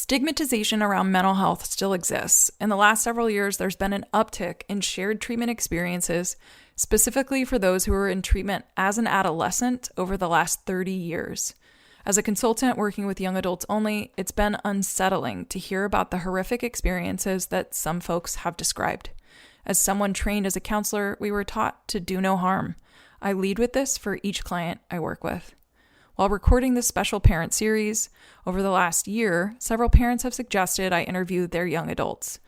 Stigmatization around mental health still exists. In the last several years, there's been an uptick in shared treatment experiences, specifically for those who were in treatment as an adolescent over the last 30 years. As a consultant working with young adults only, it's been unsettling to hear about the horrific experiences that some folks have described. As someone trained as a counselor, we were taught to do no harm. I lead with this for each client I work with. While recording this special parent series, over the last year, several parents have suggested I interview their young adults.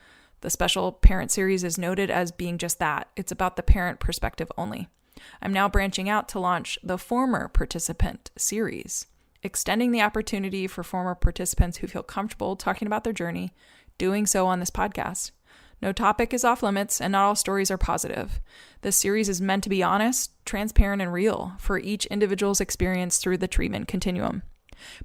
The special parent series is noted as being just that. It's about the parent perspective only. I'm now branching out to launch the former participant series, extending the opportunity for former participants who feel comfortable talking about their journey, doing so on this podcast. No topic is off limits, and not all stories are positive. This series is meant to be honest, transparent, and real for each individual's experience through the treatment continuum.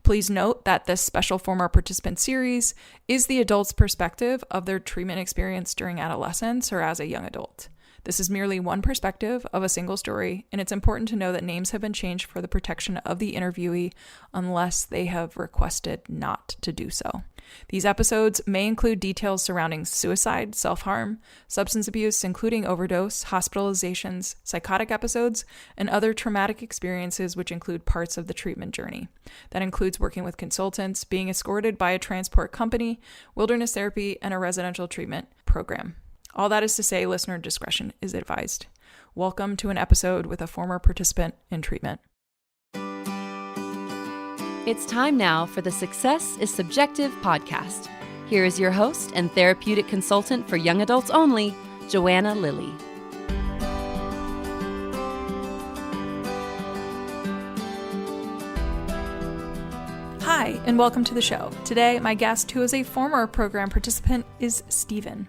Please note that this special former participant series is the adult's perspective of their treatment experience during adolescence or as a young adult. This is merely one perspective of a single story, and it's important to know that names have been changed for the protection of the interviewee unless they have requested not to do so. These episodes may include details surrounding suicide, self-harm, substance abuse, including overdose, hospitalizations, psychotic episodes, and other traumatic experiences which include parts of the treatment journey. That includes working with consultants, being escorted by a transport company, wilderness therapy, and a residential treatment program. All that is to say, listener discretion is advised. Welcome to an episode with a former participant in treatment. It's time now for the Success is Subjective podcast. Here is your host and therapeutic consultant for young adults only, Joanna Lilley. Hi, and welcome to the show. Today, my guest, who is a former program participant, is Stephen.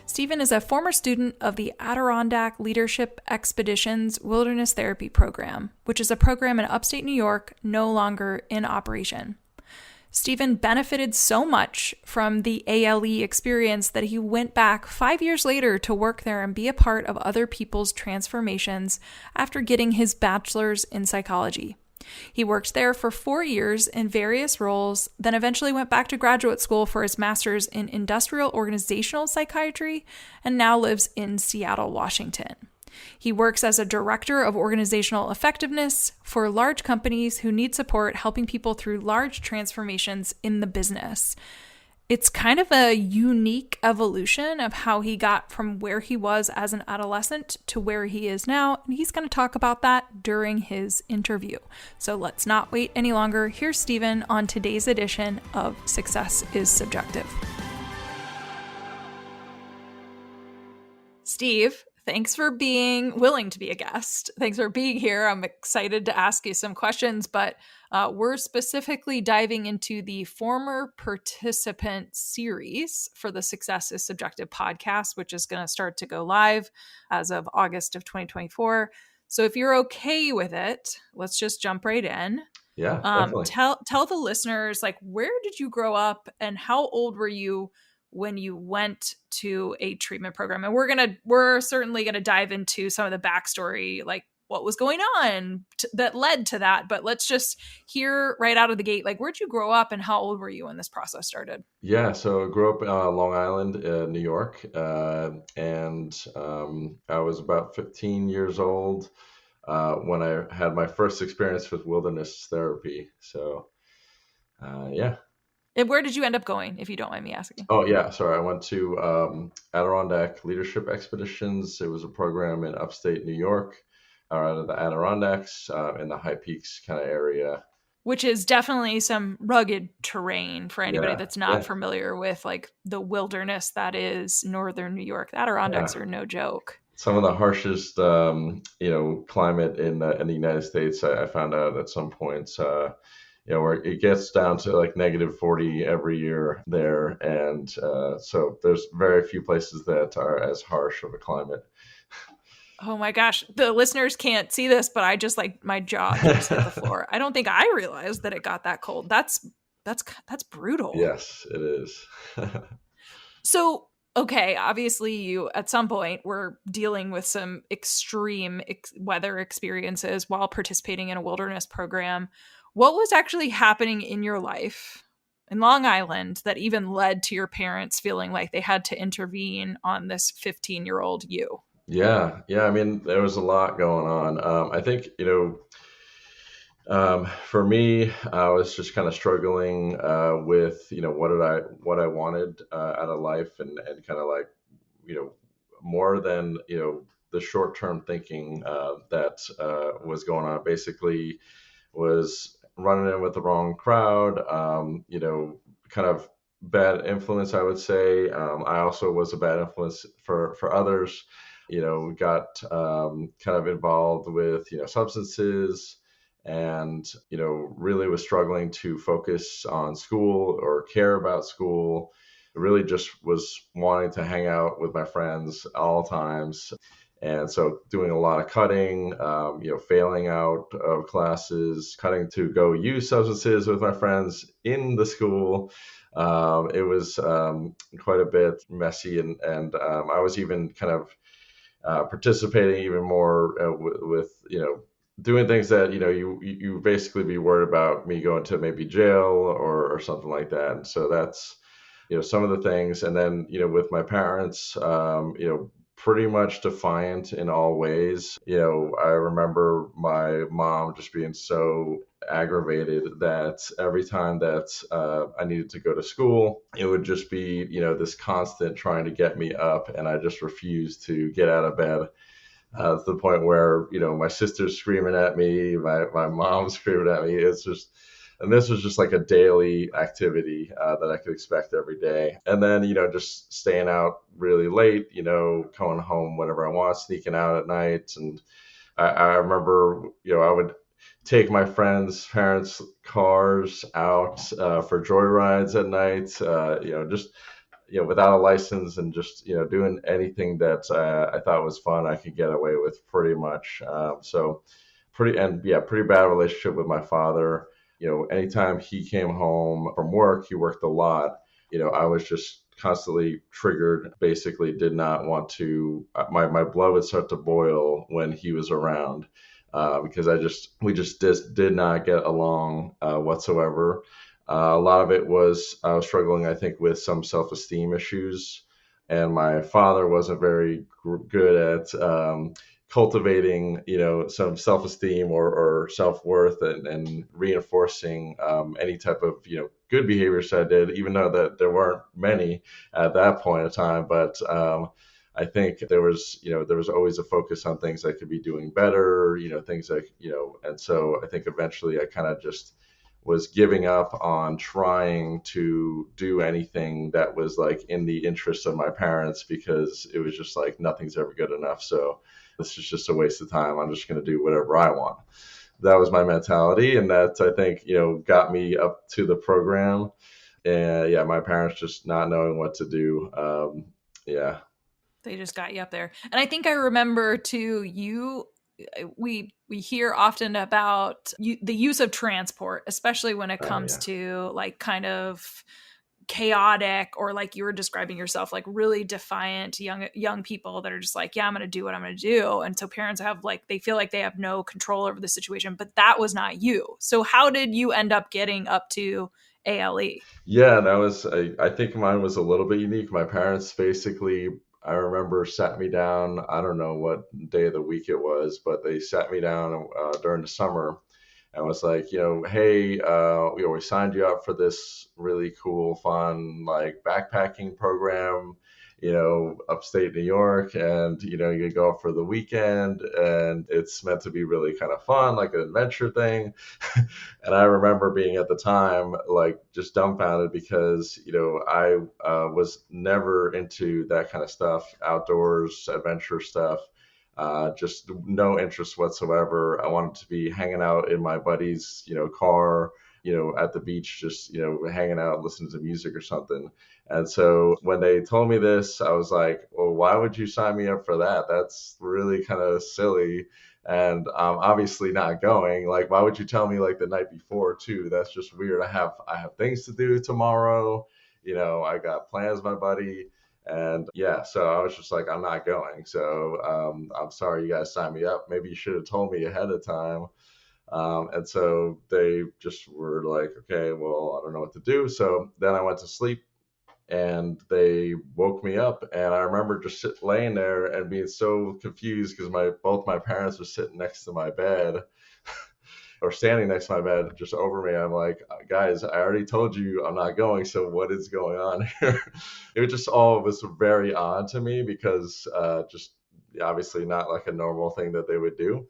Stephen is a former student of the Adirondack Leadership Expeditions Wilderness Therapy Program, which is a program in upstate New York no longer in operation. Stephen benefited so much from the ALE experience that he went back 5 years later to work there and be a part of other people's transformations after getting his bachelor's in psychology. He worked there for 4 years in various roles, then eventually went back to graduate school for his master's in industrial organizational psychiatry, and now lives in Seattle, Washington. He works as a director of organizational effectiveness for large companies who need support helping people through large transformations in the business. It's kind of a unique evolution of how he got from where he was as an adolescent to where he is now, and he's going to talk about that during his interview. So let's not wait any longer. Here's Stephen on today's edition of Success is Subjective. Steve, thanks for being willing to be a guest. Thanks for being here. I'm excited to ask you some questions, but we're specifically diving into the former participant series for the Success is Subjective podcast, which is going to start to go live as of August of 2024. So if you're okay with it, let's just jump right in. Yeah, definitely. Tell the listeners, like, where did you grow up and how old were you when you went to a treatment program? And we're certainly gonna dive into some of the backstory, like what was going on that led to that. But let's just hear right out of the gate, like, where'd you grow up and how old were you when this process started? Yeah, so I grew up in Long Island, New York, and I was about 15 years old when I had my first experience with wilderness therapy. So, yeah. And where did you end up going, if you don't mind me asking? Oh, yeah. Sorry. I went to Adirondack Leadership Expeditions. It was a program in upstate New York, out of the Adirondacks, in the High Peaks kind of area. Which is definitely some rugged terrain for anybody that's not familiar with, like, the wilderness that is northern New York. The Adirondacks are no joke. Some of the harshest, climate in the United States. I found out at some points. Where it gets down to like -40 every year there. And so there's very few places that are as harsh of a climate. Oh my gosh. The listeners can't see this, but I just, like, my jaw just hit the floor. I don't think I realized that it got that cold. That's brutal. Yes, it is. So, okay, obviously you at some point were dealing with some extreme weather experiences while participating in a wilderness program. What was actually happening in your life in Long Island that even led to your parents feeling like they had to intervene on this 15-year-old you? Yeah, yeah. I mean, there was a lot going on. I think, for me, I was just kind of struggling with, what I wanted out of life, and kind of like, more than, the short term thinking that was going on. Basically, was running in with the wrong crowd, kind of bad influence, I would say. I also was a bad influence for others, got kind of involved with, substances, and, really was struggling to focus on school or care about school. Really just was wanting to hang out with my friends all times. And so doing a lot of cutting, failing out of classes, cutting to go use substances with my friends in the school. It was quite a bit messy, and I was even kind of participating even more with, doing things that, you basically be worried about me going to maybe jail or something like that. And so that's, some of the things. And then, with my parents, pretty much defiant in all ways. I remember my mom just being so aggravated that every time that I needed to go to school, it would just be, this constant trying to get me up, and I just refused to get out of bed. To the point where, my sister's screaming at me, my mom's screaming at me. It's just, and this was just like a daily activity that I could expect every day. And then, just staying out really late, coming home whenever I want, sneaking out at night. And I remember, I would take my friends' parents' cars out for joyrides at night, just, without a license, and just, doing anything that I thought was fun, I could get away with pretty much. So pretty bad relationship with my father. Anytime he came home from work, he worked a lot. I was just constantly triggered, basically did not want to, my blood would start to boil when he was around, because we just did not get along whatsoever. A lot of it was I was struggling, I think, with some self-esteem issues, and my father wasn't very good at cultivating, some self-esteem or self-worth, and reinforcing any type of, good behaviors I did, even though that there weren't many at that point in time. But I think there was always a focus on things I could be doing better, things like, and so I think eventually I kind of just was giving up on trying to do anything that was like in the interest of my parents, because it was just like nothing's ever good enough. So this is just a waste of time. I'm just going to do whatever I want. That was my mentality. And that, I think, got me up to the program. And yeah, my parents just not knowing what to do. Yeah. They just got you up there. And I think I remember too, we hear often about the use of transport, especially when it comes to like kind of chaotic, or like you were describing yourself, like really defiant young people that are just like, yeah, I'm going to do what I'm going to do. And so parents have like, they feel like they have no control over the situation, but that was not you. So how did you end up getting up to ALE? Yeah, that was, I think mine was a little bit unique. My parents basically, I remember, sat me down. I don't know what day of the week it was, but they sat me down during the summer and was like, hey, we signed you up for this really cool, fun, like backpacking program, upstate New York, and, you go for the weekend, and it's meant to be really kind of fun, like an adventure thing. And I remember being at the time, like, just dumbfounded, because, I was never into that kind of stuff, outdoors, adventure stuff. Just no interest whatsoever. I wanted to be hanging out in my buddy's, car, at the beach, just, hanging out, listening to music or something. And so when they told me this, I was like, well, why would you sign me up for that? That's really kind of silly. And I'm obviously not going. Like, why would you tell me like the night before too? That's just weird. I have things to do tomorrow. I got plans with my buddy. And yeah, so I was just like, I'm not going. So I'm sorry you guys signed me up. Maybe you should have told me ahead of time. And so they just were like, okay, well, I don't know what to do. So then I went to sleep and they woke me up. And I remember just laying there and being so confused because both my parents were sitting next to my bed or standing next to my bed just over me. I'm like, guys, I already told you I'm not going. So what is going on here? It was just all was very odd to me because just obviously not like a normal thing that they would do.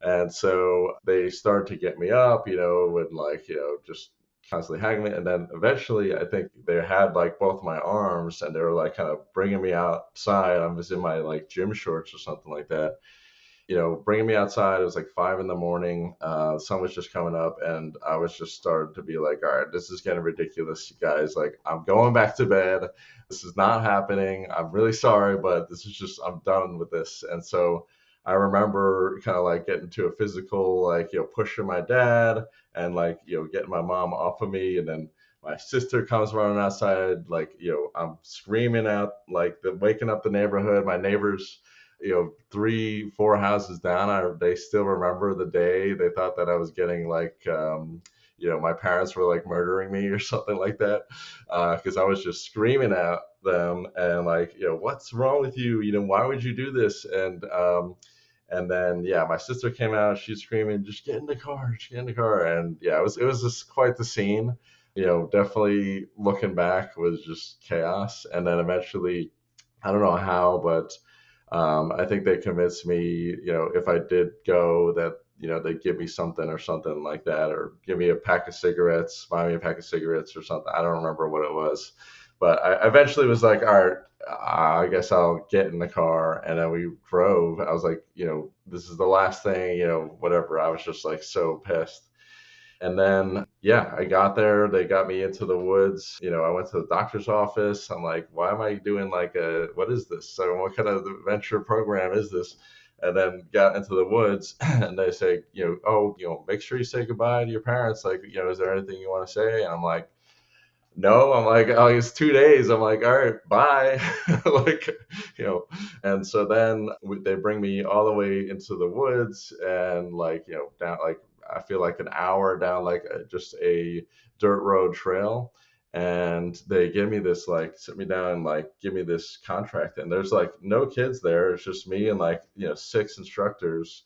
And so they started to get me up, and like, just constantly hang me. And then eventually I think they had like both my arms and they were like kind of bringing me outside. I was in my like gym shorts or something like that, bringing me outside. It was like 5 a.m. The sun was just coming up and I was just starting to be like, all right, this is getting ridiculous, you guys. Like, I'm going back to bed. This is not happening. I'm really sorry, but this is just, I'm done with this. And so I remember kind of like getting to a physical, like, pushing my dad and like, getting my mom off of me. And then my sister comes running outside, like, I'm screaming out, like waking up the neighborhood. My neighbors, 3, 4 houses down, they still remember the day. They thought that I was getting like, my parents were like murdering me or something like that, because I was just screaming at them and like, what's wrong with you? Why would you do this? And then, yeah, my sister came out. She's screaming, just get in the car, just get in the car. And yeah, it was just quite the scene. Definitely looking back was just chaos. And then eventually, I don't know how, but I think they convinced me, if I did go, that, they'd give me something or something like that, or give me a pack of cigarettes, buy me a pack of cigarettes or something. I don't remember what it was. But I eventually was like, all right, I guess I'll get in the car. And then we drove. I was like, this is the last thing, whatever. I was just like so pissed. And then, yeah, I got there. They got me into the woods. I went to the doctor's office. I'm like, why am I doing what is this? So what kind of adventure program is this? And then got into the woods and they say, make sure you say goodbye to your parents. Like, is there anything you want to say? And I'm like, no. I'm like, oh, it's 2 days. I'm like, all right, bye. Like, and so then they bring me all the way into the woods and like, down, like, I feel like an hour down, like just a dirt road trail. And they give me this, like, sit me down and like, give me this contract. And there's like no kids there. It's just me and like, 6 instructors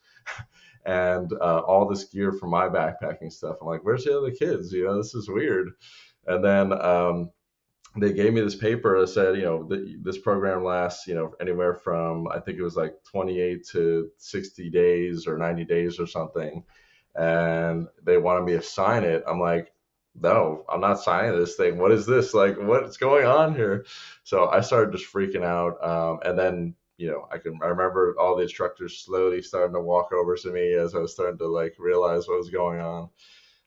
and all this gear for my backpacking stuff. I'm like, where's the other kids? This is weird. And then they gave me this paper that said, this program lasts, anywhere from, I think it was like 28 to 60 days or 90 days or something. And they wanted me to sign it. I'm like, no, I'm not signing this thing. What is this? Like, what's going on here? So I started just freaking out. And then, I remember all the instructors slowly starting to walk over to me as I was starting to like realize what was going on.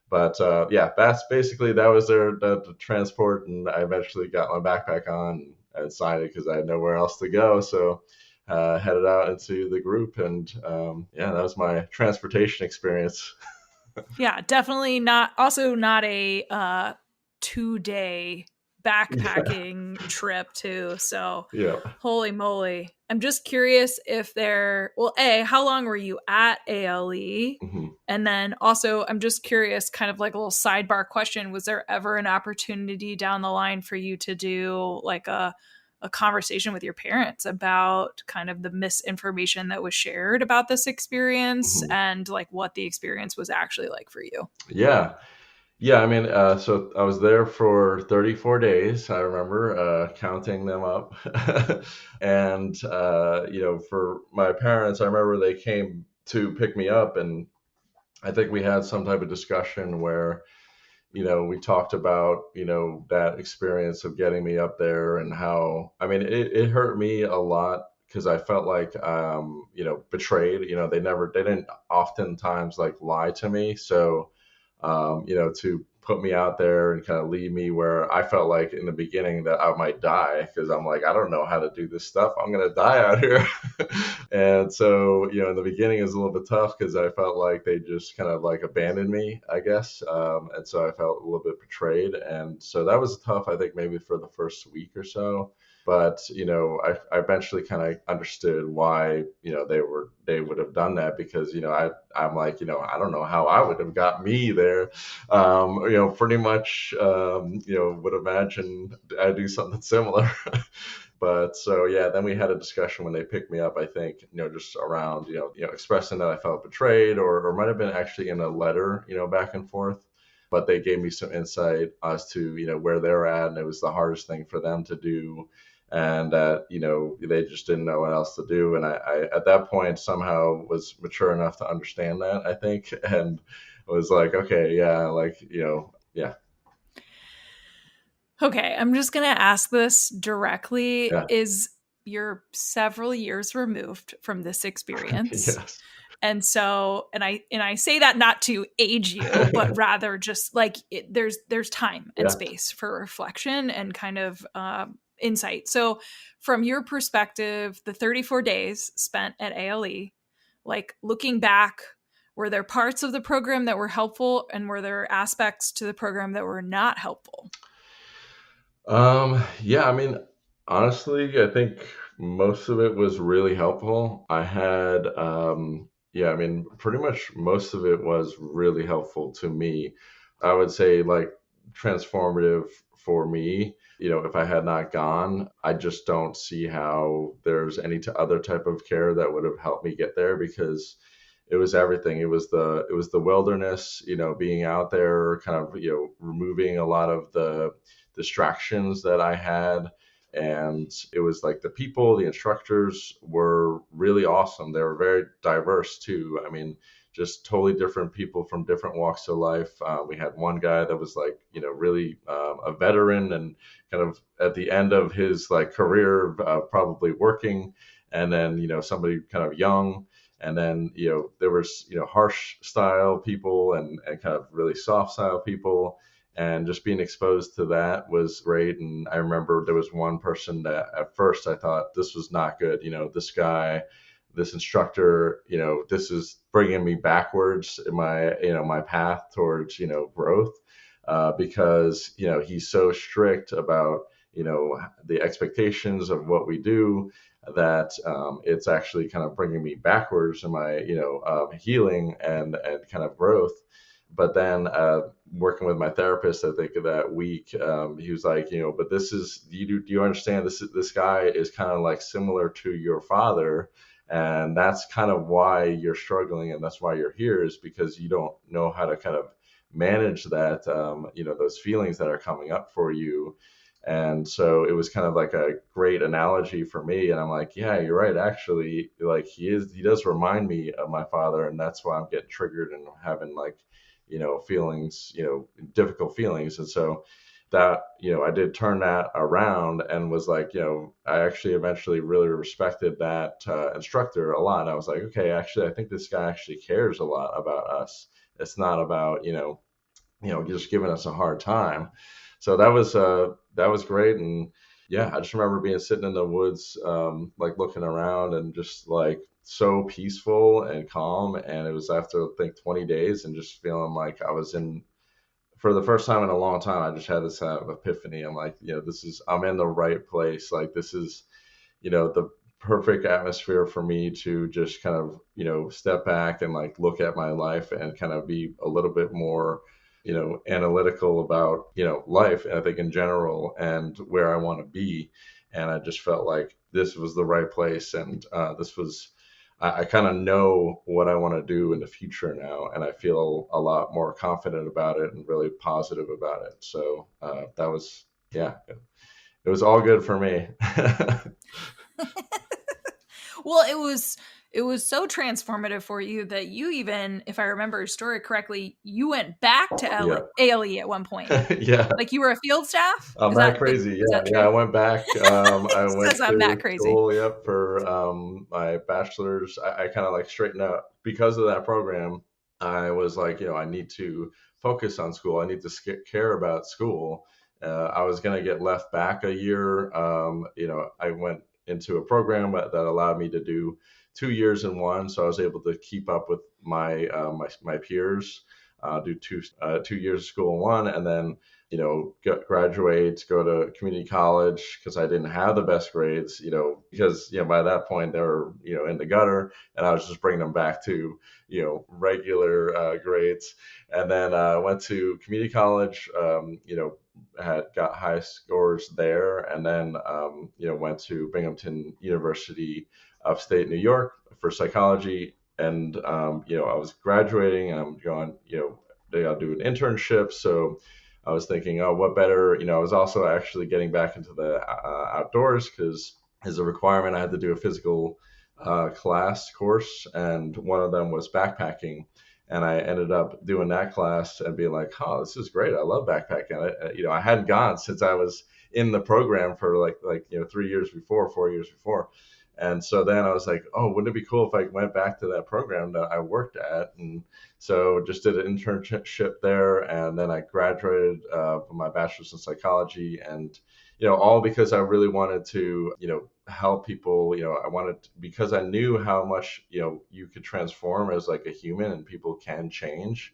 But yeah, that was the transport, and I eventually got my backpack on and signed it because I had nowhere else to go. So headed out into the group, and yeah, that was my transportation experience. Yeah, definitely not a 2-day backpacking trip too. So Yeah. holy moly. I'm just curious if how long were you at ALE? Mm-hmm. And then also I'm just curious, kind of like a little sidebar question, was there ever an opportunity down the line for you to do like a conversation with your parents about kind of the misinformation that was shared about this experience and like what the experience was actually like for you? Yeah. Yeah, I mean, so I was there for 34 days. I remember counting them up. And, for my parents, I remember they came to pick me up, and I think we had some type of discussion where, we talked about, that experience of getting me up there and how, I mean, it hurt me a lot because I felt like, betrayed. They didn't oftentimes like lie to me. So, to put me out there and kind of leave me where I felt like in the beginning that I might die because I'm like, I don't know how to do this stuff. I'm going to die out here. And so, in the beginning it was a little bit tough because I felt like they just kind of like abandoned me, I guess. And so I felt a little bit betrayed. And so that was tough, I think maybe for the first week or so. But, I eventually kind of understood why, they would have done that because, I'm like, I don't know how I would have got me there. Pretty much, would imagine I do something similar. But so, yeah, then we had a discussion when they picked me up, I think, just around, expressing that I felt betrayed or might have been actually in a letter, back and forth. But they gave me some insight as to, where they're at. And it was the hardest thing for them to do. And that, they just didn't know what else to do. And I at that point somehow was mature enough to understand that, I think, and was like, okay, yeah, like, yeah. Okay, I'm just going to ask this directly. Yeah. Is you're several years removed from this experience? Yes. And so, and I say that not to age you, but rather just like there's time and Yeah. space for reflection and kind of insight. So, from your perspective, the 34 days spent at ALE, like looking back, were there parts of the program that were helpful, and were there aspects to the program that were not helpful? Yeah, I mean, honestly, I think most of it was really helpful. I had, yeah, I mean, pretty much most of it was really helpful to me. I would say like transformative for me. If I had not gone, I just don't see how there's any other type of care that would have helped me get there because it was everything. It was the wilderness, being out there, kind of, removing a lot of the distractions that I had. And it was like the people, the instructors were really awesome. They were very diverse too. I mean, just totally different people from different walks of life. We had one guy that was like, really a veteran and kind of at the end of his like career, probably working. And then, somebody kind of young. And then, there was, harsh style people and kind of really soft style people. And just being exposed to that was great. And I remember there was one person that at first I thought this was not good. This guy, this instructor, this is bringing me backwards in my path towards, growth, because, he's so strict about, the expectations of what we do that it's actually kind of bringing me backwards in my, healing and kind of growth. But then working with my therapist, I think of that week, he was like, but this is, do you understand this guy is kind of like similar to your father. And that's kind of why you're struggling. And that's why you're here, is because you don't know how to kind of manage that, those feelings that are coming up for you. And so it was kind of like a great analogy for me. And I'm like, yeah, you're right. Actually, like he does remind me of my father. And that's why I'm getting triggered and having like, feelings, difficult feelings. And so that, I did turn that around and was like, I actually eventually really respected that instructor a lot. And I was like, okay, actually, I think this guy actually cares a lot about us. It's not about, just giving us a hard time. So that was great. And yeah, I just remember being sitting in the woods, like looking around and just like so peaceful and calm. And it was after I think 20 days and just feeling like I was for the first time in a long time, I just had this epiphany. I'm like, I'm in the right place. Like this is, the perfect atmosphere for me to just kind of, step back and like look at my life and kind of be a little bit more, analytical about, life, I think in general, and where I want to be. And I just felt like this was the right place. And I kind of know what I want to do in the future now. And I feel a lot more confident about it and really positive about it. So that was, yeah, it was all good for me. Well, it was so transformative for you that you even, if I remember your story correctly, you went back to ALE at one point. Yeah. Like you were a field staff? I'm that crazy. Yeah. I went back. I went to I'm that crazy. School, for my bachelor's. I kind of like straightened out because of that program. I was like, I need to focus on school. I need to care about school. I was going to get left back a year. I went into a program that allowed me to do 2 years in one. So I was able to keep up with my peers, do 2 years of school in one, and then graduate, go to community college because I didn't have the best grades, because, by that point they were, in the gutter, and I was just bringing them back to, regular grades. And then I went to community college, had got high scores there, and then, went to Binghamton University, upstate New York, for psychology. And, I was graduating, and I'm going, I'll do an internship. So I was thinking, oh, what better? I was also actually getting back into the outdoors because as a requirement, I had to do a physical class course, and one of them was backpacking. And I ended up doing that class and being like, oh, this is great. I love backpacking. I hadn't gone since I was in the program for like 3 years before, 4 years before. And so then I was like, oh, wouldn't it be cool if I went back to that program that I worked at? And so just did an internship there. And then I graduated with my bachelor's in psychology. And, all because I really wanted to, help people. Because I knew how much, you could transform as like a human, and people can change,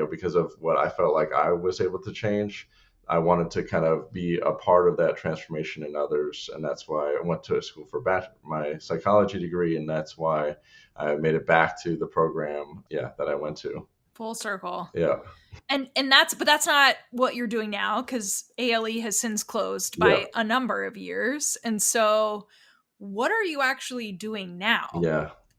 because of what I felt like I was able to change. I wanted to kind of be a part of that transformation in others. And that's why I went to school for my psychology degree. And that's why I made it back to the program, that I went to. Full circle. Yeah. And that's not what you're doing now, because ALE has since closed by a number of years. And so what are you actually doing now?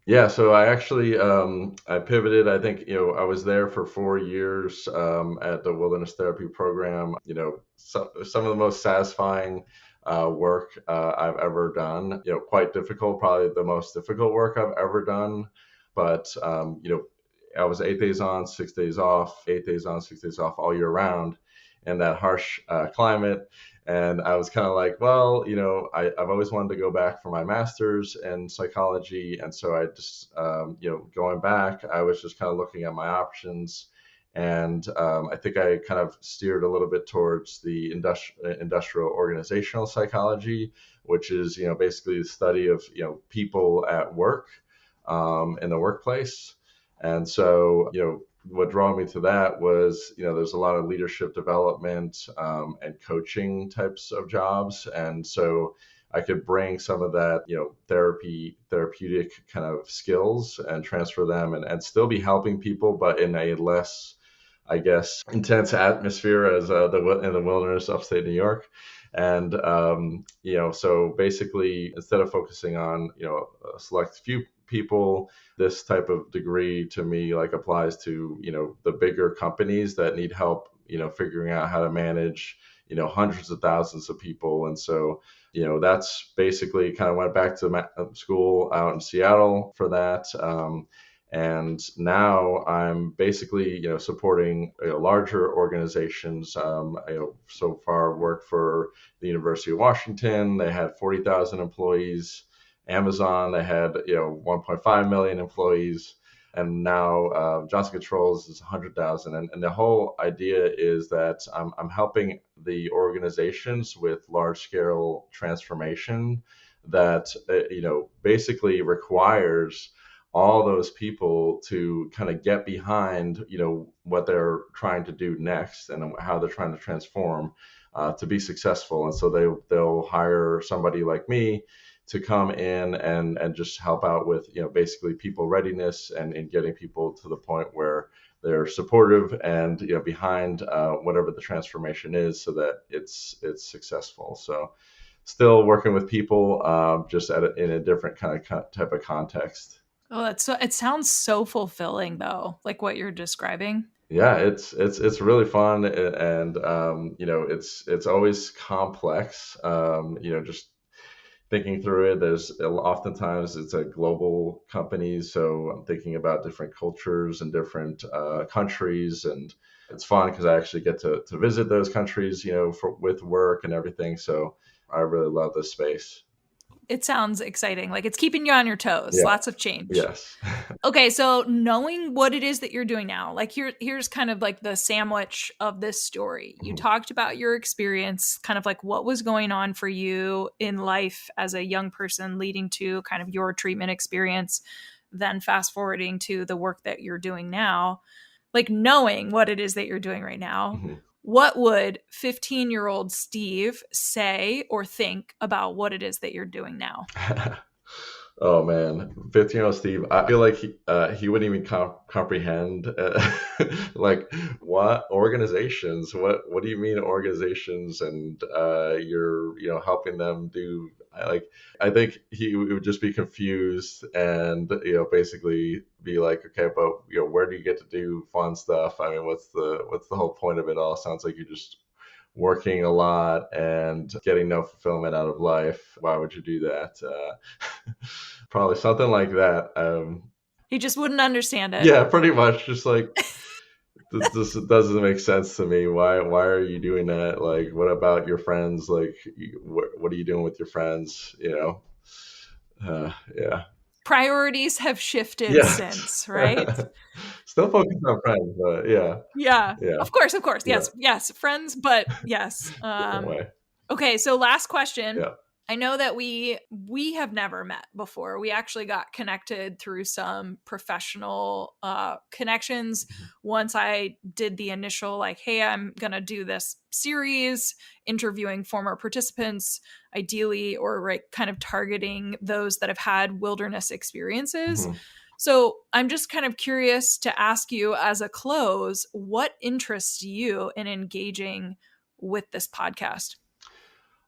Yeah, so I actually I pivoted. I think I was there for 4 years at the wilderness therapy program. Some of the most satisfying work I've ever done. Quite difficult, probably the most difficult work I've ever done. But I was 8 days on, 6 days off, 8 days on, 6 days off, all year round, in that harsh climate. And I was kind of like, well, I've always wanted to go back for my master's in psychology. And so I just, going back, I was just kind of looking at my options. And I think I kind of steered a little bit towards the industrial organizational psychology, which is, basically the study of, people at work, in the workplace. And so, what drew me to that was, there's a lot of leadership development and coaching types of jobs. And so I could bring some of that, therapeutic kind of skills and transfer them, and still be helping people, but in a less, I guess, intense atmosphere as in the wilderness, upstate New York. And, so basically, instead of focusing on, a select few people, this type of degree to me like applies to, the bigger companies that need help, figuring out how to manage, hundreds of thousands of people. And so, that's basically kind of went back to school out in Seattle for that. And now I'm basically, supporting larger organizations. So far worked for the University of Washington. They had 40,000 employees. Amazon, they had 1.5 million employees, and now Johnson Controls is 100,000. And the whole idea is that I'm helping the organizations with large scale transformation that basically requires all those people to kind of get behind what they're trying to do next and how they're trying to transform to be successful. And so they'll hire somebody like me to come in and just help out with, basically people readiness and getting people to the point where they're supportive and, behind whatever the transformation is, so that it's successful. So still working with people, just in a different type of context. Oh, it sounds so fulfilling though, like what you're describing. Yeah, it's really fun. And it's always complex, just thinking through it. There's oftentimes it's a global company, so I'm thinking about different cultures and different countries, and it's fun because I actually get to visit those countries, with work and everything. So I really love this space. It sounds exciting. Like it's keeping you on your toes. Yeah. Lots of change. Yes. Okay, so knowing what it is that you're doing now, like here's kind of like the sandwich of this story. You talked about your experience, kind of like what was going on for you in life as a young person leading to kind of your treatment experience, then fast forwarding to the work that you're doing now. Like knowing what it is that you're doing right now, what would 15-year-old Steve say or think about what it is that you're doing now? Oh man, 15-year-old Steve. I feel like he wouldn't even comprehend like what organizations. What do you mean organizations? And you're helping them do like. I think he would just be confused and basically be like, okay, but where do you get to do fun stuff? I mean, what's the whole point of it all? Sounds like you're just working a lot and getting no fulfillment out of life. Why would you do that? Probably something like that. He just wouldn't understand it. Yeah, pretty much. Just like, this doesn't make sense to me. Why are you doing that? Like, what about your friends? Like, what are you doing with your friends? Yeah. Priorities have shifted since, right? Still focused on friends, but yeah. Yeah. Of course. Yeah. Yes. Friends, but yes. Different way. Okay. So last question. Yeah. I know that we have never met before. We actually got connected through some professional connections. Once I did the initial like, hey, I'm going to do this series interviewing former participants, ideally, or kind of targeting those that have had wilderness experiences. Mm-hmm. So I'm just kind of curious to ask you as a close, what interests you in engaging with this podcast?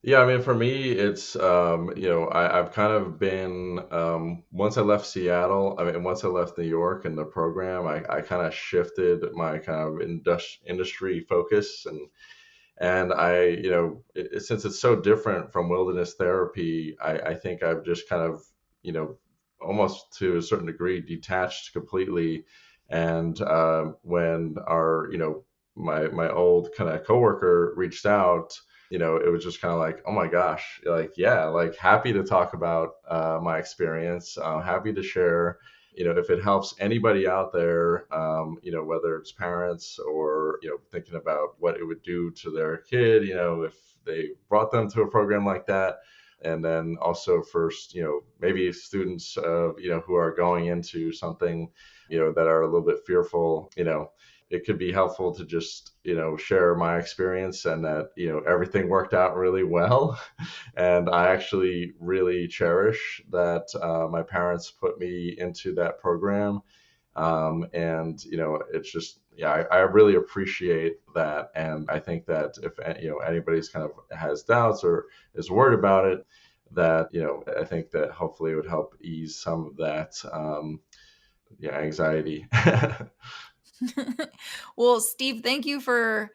Yeah, I mean, for me, it's, I've kind of been, once I left Seattle, once I left New York and the program, I kind of shifted my kind of industry focus. And I, since it's so different from wilderness therapy, I think I've just kind of, almost to a certain degree detached completely. And when my old kind of coworker reached out, it was just kind of like, oh my gosh, like, yeah, like happy to talk about my experience, happy to share, if it helps anybody out there, whether it's parents or, thinking about what it would do to their kid, if they brought them to a program like that. And then also first, maybe students, who are going into something, that are a little bit fearful, it could be helpful to just, share my experience and that, everything worked out really well. And I actually really cherish that my parents put me into that program. And, it's just, I really appreciate that. And I think that if, anybody's kind of has doubts or is worried about it, that, I think that hopefully it would help ease some of that, anxiety. Well, Steve, thank you for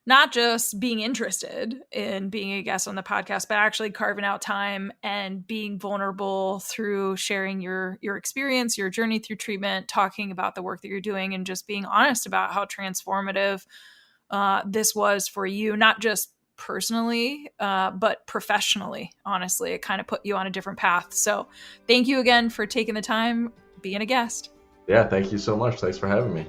not just being interested in being a guest on the podcast, but actually carving out time and being vulnerable through sharing your experience, your journey through treatment, talking about the work that you're doing, and just being honest about how transformative this was for you, not just personally, but professionally. Honestly, it kind of put you on a different path. So thank you again for taking the time, being a guest. Yeah, thank you so much. Thanks for having me.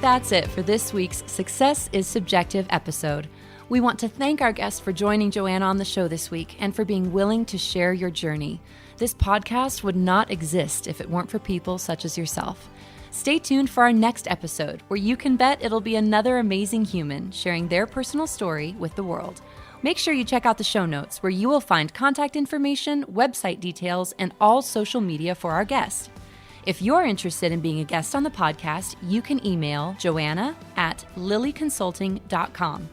That's it for this week's Success is Subjective episode. We want to thank our guest for joining Joanna on the show this week and for being willing to share your journey. This podcast would not exist if it weren't for people such as yourself. Stay tuned for our next episode, where you can bet it'll be another amazing human sharing their personal story with the world. Make sure you check out the show notes, where you will find contact information, website details, and all social media for our guest. If you're interested in being a guest on the podcast, you can email joanna@lilleyconsulting.com.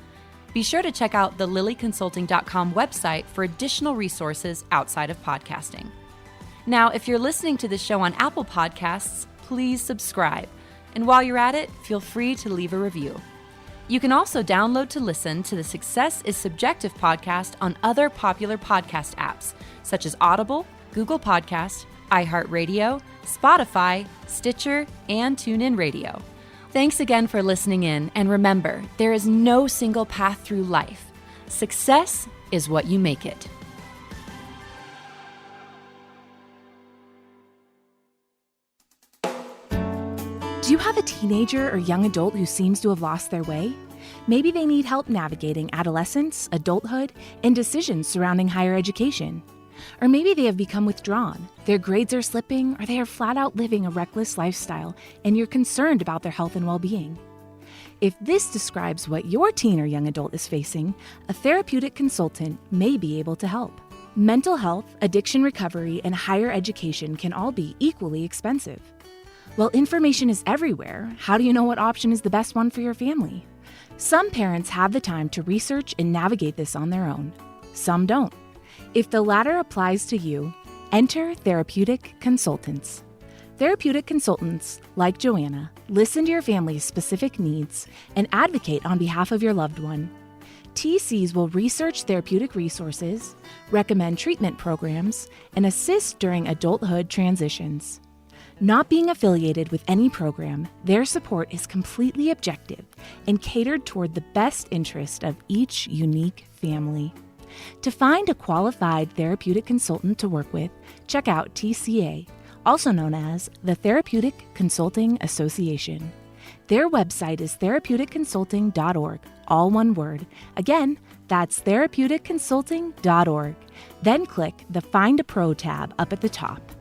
Be sure to check out the lilleyconsulting.com website for additional resources outside of podcasting. Now, if you're listening to the show on Apple Podcasts, please subscribe. And while you're at it, feel free to leave a review. You can also download to listen to the Success is Subjective podcast on other popular podcast apps, such as Audible, Google Podcast, iHeartRadio, Spotify, Stitcher, and TuneIn Radio. Thanks again for listening in, and remember, there is no single path through life. Success is what you make it. Do you have a teenager or young adult who seems to have lost their way? Maybe they need help navigating adolescence, adulthood, and decisions surrounding higher education. Or maybe they have become withdrawn, their grades are slipping, or they are flat out living a reckless lifestyle, and you're concerned about their health and well-being. If this describes what your teen or young adult is facing, a therapeutic consultant may be able to help. Mental health, addiction recovery, and higher education can all be equally expensive. While information is everywhere, how do you know what option is the best one for your family? Some parents have the time to research and navigate this on their own. Some don't. If the latter applies to you, enter therapeutic consultants. Therapeutic consultants, like Joanna, listen to your family's specific needs and advocate on behalf of your loved one. TCs will research therapeutic resources, recommend treatment programs, and assist during adulthood transitions. Not being affiliated with any program, their support is completely objective and catered toward the best interest of each unique family. To find a qualified therapeutic consultant to work with, check out TCA, also known as the Therapeutic Consulting Association. Their website is therapeuticconsulting.org, all one word. Again, that's therapeuticconsulting.org. Then click the Find a Pro tab up at the top.